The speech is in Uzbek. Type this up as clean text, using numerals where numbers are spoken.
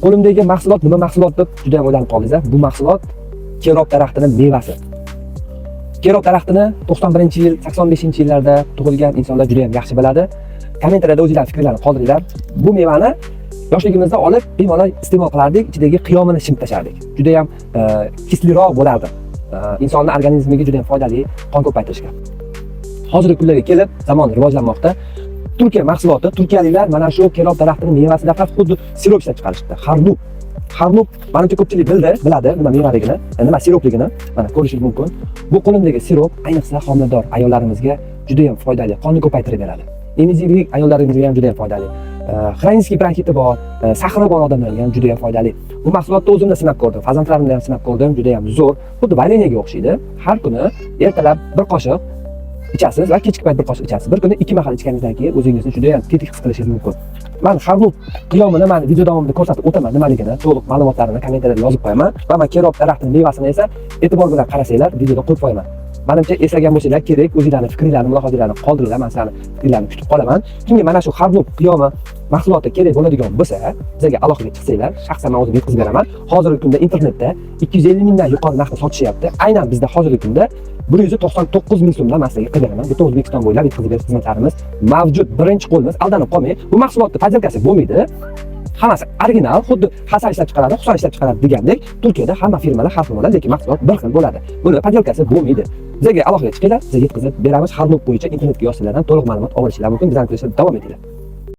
Qo'limdagi mahsulot nima mahsulot deb juda ham o'ylanib qoldingiz. Bu mahsulot kerob daraxtining mevasi. Kerob daraxtini 91-yil, 85-yillarda tug'ilgan insonlar juda ham yaxshi biladi. Kommentariyada o'zingizlar fikrlarni qoldiringlar. Bu mevani yoshligimizda olib, bemalol iste'mol qilardik, ichidagi qiyomini shimib tashardik. Juda ham kisliroq bo'lardi. Insonning organizmiga juda ham foydali, qon ko'paytirishga. Hozirgi kunlarga kelib, zamon rivojlanmoqda. Turkiya mahsuloti, turkiyaliklar mana shu kerob daraxtining mevasidan xuddi sirop ishlab chiqarishdi. Harnub, menimcha ko'pchilik biladi nima mevaligini, nima siropligini. Mana ko'rishingiz mumkin. Bu qo'limdagi sirop ayniqsa homilador ayollarimizga juda ham foydali, qonni ko'paytirib beradi. Emiziklik ayollarimizga ham juda ham foydali. Xronskiy bronxiti bor, sahri bor odamlarga ham juda ham foydali. Bu mahsulotni o'zimda sinab ko'rdim, farzandlarimda ham sinab ko'rdim, juda ham zo'r. Xuddi valeniyaga o'xshaydi. Har kuni ertalab bir qoshiq ichasiz va kechki payt bir qoshiq ichasiz. Bir kunda 2 mahal ichganingizdan keyin o'zingizni juda ham tetik his qilishingiz mumkin. Men harnub qiyomini men video davomida ko'rsatib o'taman, nimaligini, to'liq ma'lumotlarini kommentariyada yozib qo'yaman. Va men kerob daraxtining mevasini esa e'tibor bilan qarasanglar, videoda qo'yib qo'yaman. Menimcha eslagan bo'lsanglar kerak, o'zingizlarning fikrlarini, mulohazalarini qoldiringlar. Men sizlarning fikrlaringizni kutib qolaman. Kimga mana shu harnub qiyomi mahsuloti kerak bo'ladigan bo'lsa, bizga aloqaga chiqsanglar, shaxsan men o'zim yetkazib beraman. Hozirgi kunda internetda 250 mingdan yuqori narxda sotishyapti. Aynan bizda hozirgi kunda 199 ming so'mdan men sizlarga qilib beraman. Butun O'zbekiston bo'ylab yetkazib berish xizmatlarimiz mavjud. Birinchi qo'limiz, aldanib qolmang. Bu mahsulotning podelkasi bo'lmaydi. Hammasi original, xuddi Hasan ishlab chiqaradi, Husan ishlab chiqaradi degandek, Turkiyada hamma firmalar har xil bo'ladi, lekin mahsulot bir xil bo'ladi. Buni podelkasi bo'lmaydi. Bizga aloqaga chiqinglar, sizga yetkazib beramiz. Harnub bo'yicha internetga yozsanglar ham to'liq ma'lumot olishingiz mumkin. Bizdan ko'rishda davom etinglar.